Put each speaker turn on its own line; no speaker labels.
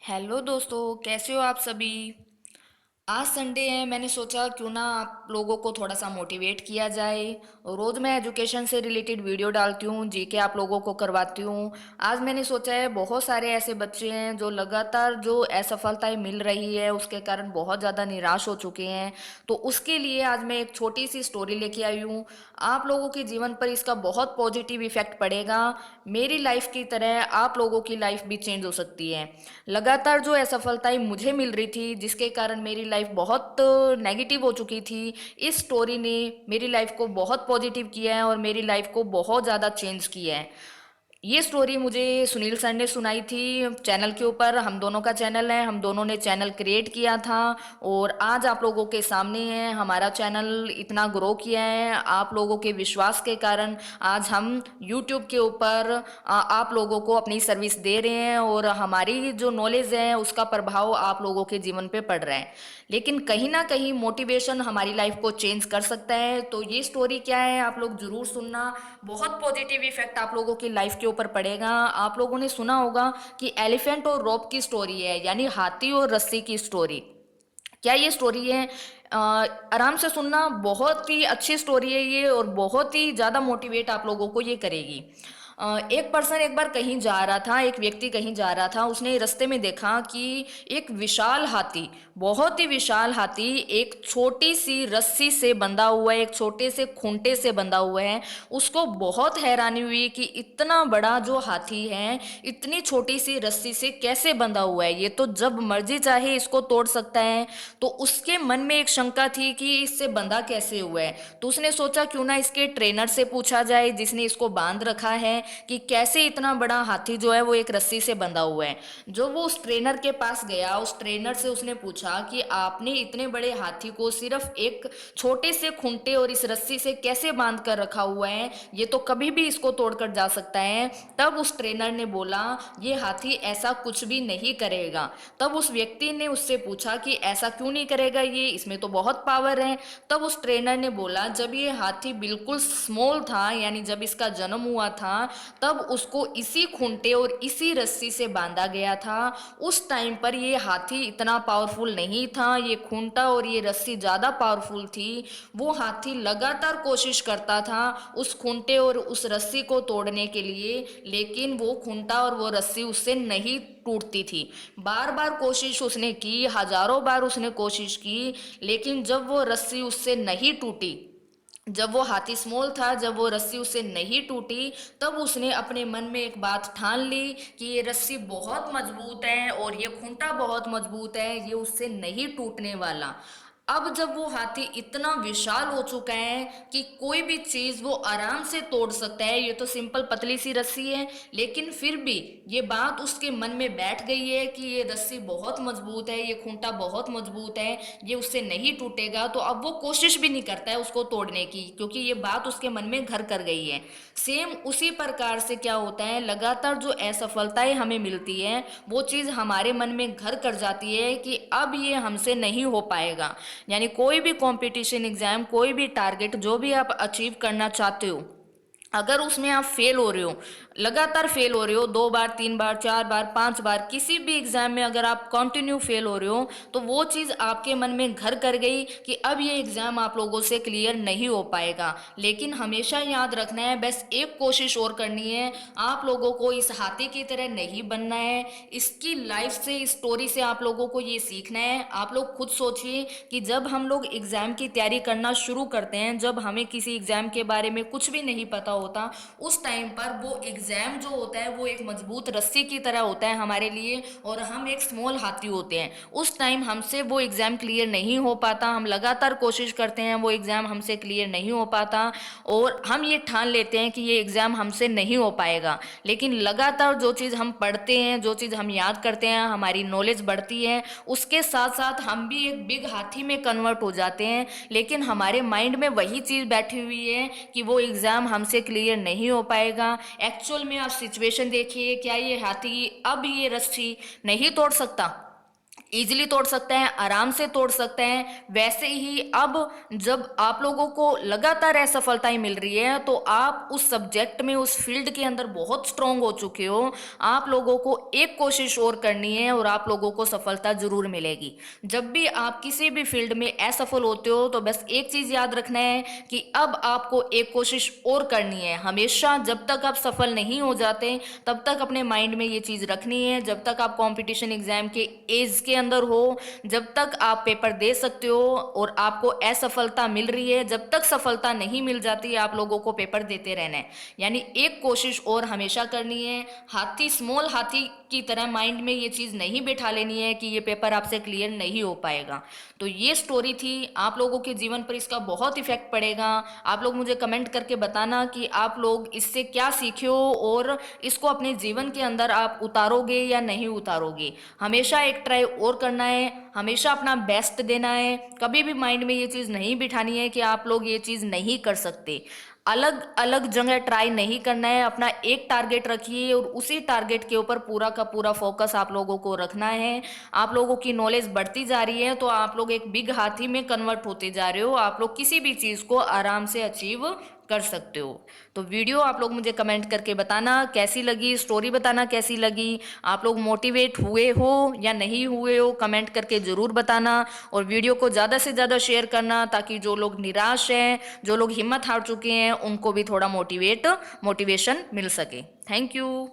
Hello दोस्तों, कैसे हो आप सभी। आज संडे है, मैंने सोचा क्यों ना आप लोगों को थोड़ा सा मोटिवेट किया जाए। रोज़ मैं एजुकेशन से रिलेटेड वीडियो डालती हूँ, जीके आप लोगों को करवाती हूँ। आज मैंने सोचा है बहुत सारे ऐसे बच्चे हैं जो लगातार जो असफलताएं मिल रही है उसके कारण बहुत ज़्यादा निराश हो चुके हैं। तो उसके लिए आज मैं एक छोटी सी स्टोरी लेके आई हूँ। आप लोगों के जीवन पर इसका बहुत पॉजिटिव इफेक्ट पड़ेगा। मेरी लाइफ की तरह आप लोगों की लाइफ भी चेंज हो सकती है। लगातार जो असफलताएं मुझे मिल रही थी जिसके कारण मेरी लाइफ बहुत नेगेटिव हो चुकी थी, इस स्टोरी ने मेरी लाइफ को बहुत पॉजिटिव किया है और मेरी लाइफ को बहुत ज़्यादा चेंज किया है। ये स्टोरी मुझे सुनील सर ने सुनाई थी चैनल के ऊपर। हम दोनों का चैनल है, हम दोनों ने चैनल क्रिएट किया था और आज आप लोगों के सामने है। हमारा चैनल इतना ग्रो किया है आप लोगों के विश्वास के कारण। आज हम यूट्यूब के ऊपर आप लोगों को अपनी सर्विस दे रहे हैं और हमारी जो नॉलेज है उसका प्रभाव आप लोगों के जीवन पे पड़ रहा है। लेकिन कहीं ना कहीं मोटिवेशन हमारी लाइफ को चेंज कर सकता है। तो ये स्टोरी क्या है आप लोग जरूर सुनना। बहुत पॉजिटिव इफेक्ट आप लोगों की लाइफ के ऊपर पड़ेगा। आप लोगों ने सुना होगा कि एलिफेंट और रोप की स्टोरी है, यानी हाथी और रस्सी की स्टोरी। क्या ये स्टोरी है? आराम से सुनना, बहुत ही अच्छी स्टोरी है ये और बहुत ही ज़्यादा मोटिवेट आप लोगों को ये करेगी। एक पर्सन एक बार कहीं जा रहा था, एक व्यक्ति कहीं जा रहा था। उसने रास्ते में देखा कि एक विशाल हाथी, बहुत ही विशाल हाथी एक छोटी सी रस्सी से बंधा हुआ है, एक छोटे से खूंटे से बंधा हुआ है। उसको बहुत हैरानी हुई कि इतना बड़ा जो हाथी है इतनी छोटी सी रस्सी से कैसे बंधा हुआ है, ये तो जब मर्जी चाहे इसको तोड़ सकता है। तो उसके मन में एक शंका थी कि इससे बंधा कैसे हुआ है। तो उसने सोचा क्यों ना इसके ट्रेनर से पूछा जाए जिसने इसको बांध रखा है कि कैसे इतना बड़ा हाथी जो है वो एक रस्सी से बंधा हुआ है। जो वो उस ट्रेनर के पास गया, उस ट्रेनर से उसने पूछा कि आपने इतने बड़े हाथी को सिर्फ एक छोटे से खूंटे और इस रस्सी से कैसे बांध कर रखा हुआ है, ये तो कभी भी इसको तोड़कर जा सकता है। तब उस ट्रेनर ने बोला ये हाथी ऐसा कुछ भी नहीं करेगा। तब उस व्यक्ति ने उससे पूछा कि ऐसा क्यों नहीं करेगा, ये इसमें तो बहुत पावर है। तब उस ट्रेनर ने बोला जब ये हाथी बिल्कुल स्मॉल था, यानी जब इसका जन्म हुआ था, तब उसको इसी खूंटे और इसी रस्सी से बांधा गया था। उस टाइम पर ये हाथी इतना पावरफुल नहीं था, ये खूंटा और ये रस्सी ज़्यादा पावरफुल थी। वो हाथी लगातार कोशिश करता था उस खूंटे और उस रस्सी को तोड़ने के लिए, लेकिन वो खूंटा और वो रस्सी उससे नहीं टूटती थी। बार बार कोशिश उसने की, हजारों बार उसने कोशिश की, लेकिन जब वो रस्सी उससे नहीं टूटी, जब वो हाथी स्मॉल था, जब वो रस्सी उससे नहीं टूटी, तब उसने अपने मन में एक बात ठान ली कि ये रस्सी बहुत मजबूत है और ये खूंटा बहुत मजबूत है, ये उससे नहीं टूटने वाला। अब जब वो हाथी इतना विशाल हो चुका है कि कोई भी चीज वो आराम से तोड़ सकता है, ये तो सिंपल पतली सी रस्सी है, लेकिन फिर भी ये बात उसके मन में बैठ गई है कि ये रस्सी बहुत मजबूत है, ये खूंटा बहुत मजबूत है, ये उससे नहीं टूटेगा। तो अब वो कोशिश भी नहीं करता है उसको तोड़ने की, क्योंकि ये बात उसके मन में घर कर गई है। सेम उसी प्रकार से क्या होता है, लगातार जो असफलताएं हमें मिलती है वो चीज़ हमारे मन में घर कर जाती है कि अब ये हमसे नहीं हो पाएगा। यानी कोई भी कंपटीशन एग्जाम, कोई भी टारगेट जो भी आप अचीव करना चाहते हो, अगर उसमें आप फेल हो रहे हो, लगातार फेल हो रहे हो, 2 बार 3 बार 4 बार 5 बार, किसी भी एग्जाम में अगर आप कंटिन्यू फेल हो रहे हो, तो वो चीज़ आपके मन में घर कर गई कि अब ये एग्जाम आप लोगों से क्लियर नहीं हो पाएगा। लेकिन हमेशा याद रखना है, बस एक कोशिश और करनी है। आप लोगों को इस हाथी की तरह नहीं बनना है। इसकी लाइफ से, इस स्टोरी से आप लोगों को ये सीखना है। आप लोग खुद सोचिए कि जब हम लोग एग्जाम की तैयारी करना शुरू करते हैं, जब हमें किसी एग्जाम के बारे में कुछ भी नहीं पता होता, उस टाइम पर वो एग्जाम जो होता है वो एक मजबूत रस्सी की तरह होता है हमारे लिए, और हम एक स्मॉल हाथी होते हैं। उस टाइम हमसे वो एग्जाम क्लियर नहीं हो पाता, हम लगातार कोशिश करते हैं, वो एग्जाम हमसे क्लियर नहीं हो पाता और हम ये ठान लेते हैं कि ये एग्जाम हमसे नहीं हो पाएगा। लेकिन लगातार जो चीज़ हम पढ़ते हैं, जो चीज़ हम याद करते हैं, हमारी नॉलेज बढ़ती है, उसके साथ साथ हम भी एक बिग हाथी में कन्वर्ट हो जाते हैं। लेकिन हमारे माइंड में वही चीज़ बैठी हुई है कि वो एग्ज़ाम हमसे क्लियर नहीं हो पाएगा। एक्चुअल में आप सिचुएशन देखिए, क्या ये हाथी अब ये रस्सी नहीं तोड़ सकता? इजीली तोड़ सकते हैं, आराम से तोड़ सकते हैं। वैसे ही अब जब आप लोगों को लगातार असफलताएं मिल रही है तो आप उस सब्जेक्ट में, उस फील्ड के अंदर बहुत स्ट्रांग हो चुके हो। आप लोगों को एक कोशिश और करनी है और आप लोगों को सफलता जरूर मिलेगी। जब भी आप किसी भी फील्ड में असफल होते हो तो बस एक चीज याद रखना है कि अब आपको एक कोशिश और करनी है। हमेशा जब तक आप सफल नहीं हो जाते तब तक अपने माइंड में ये चीज रखनी है। जब तक आप कंपटीशन एग्जाम के एज के अंदर हो, जब तक आप पेपर दे सकते हो और आपको असफलता मिल रही है, जब तक सफलता नहीं मिल जाती आप लोगों को पेपर देते रहना है। यानी एक कोशिश और हमेशा करनी है। हाथी, स्मॉल हाथी की तरह माइंड में ये चीज़ नहीं बैठा लेनी है कि ये पेपर आपसे क्लियर नहीं हो पाएगा। तो ये स्टोरी थी। आप लोगों के जीवन पर इसका बहुत इफेक्ट पड़ेगा। आप लोग मुझे कमेंट करके बताना कि आप लोग इससे क्या सीखे हो और इसको अपने जीवन के अंदर आप उतारोगे या नहीं उतारोगे। हमेशा एक ट्राई और करना है, हमेशा अपना बेस्ट देना है। कभी भी माइंड में ये चीज़ नहीं बिठानी है कि आप लोग ये चीज़ नहीं कर सकते। अलग अलग जगह ट्राई नहीं करना है। अपना एक टारगेट रखिए और उसी टारगेट के ऊपर पूरा का पूरा फोकस आप लोगों को रखना है। आप लोगों की नॉलेज बढ़ती जा रही है तो आप लोग एक बिग हाथी में कन्वर्ट होते जा रहे हो। आप लोग किसी भी चीज़ को आराम से अचीव कर सकते हो। तो वीडियो आप लोग मुझे कमेंट करके बताना कैसी लगी, स्टोरी बताना कैसी लगी। आप लोग मोटिवेट हुए हो या नहीं हुए हो, कमेंट करके ज़रूर बताना। और वीडियो को ज़्यादा से ज़्यादा शेयर करना ताकि जो लोग निराश हैं, जो लोग हिम्मत हार चुके हैं, उनको भी थोड़ा मोटिवेशन मिल सके। Thank you.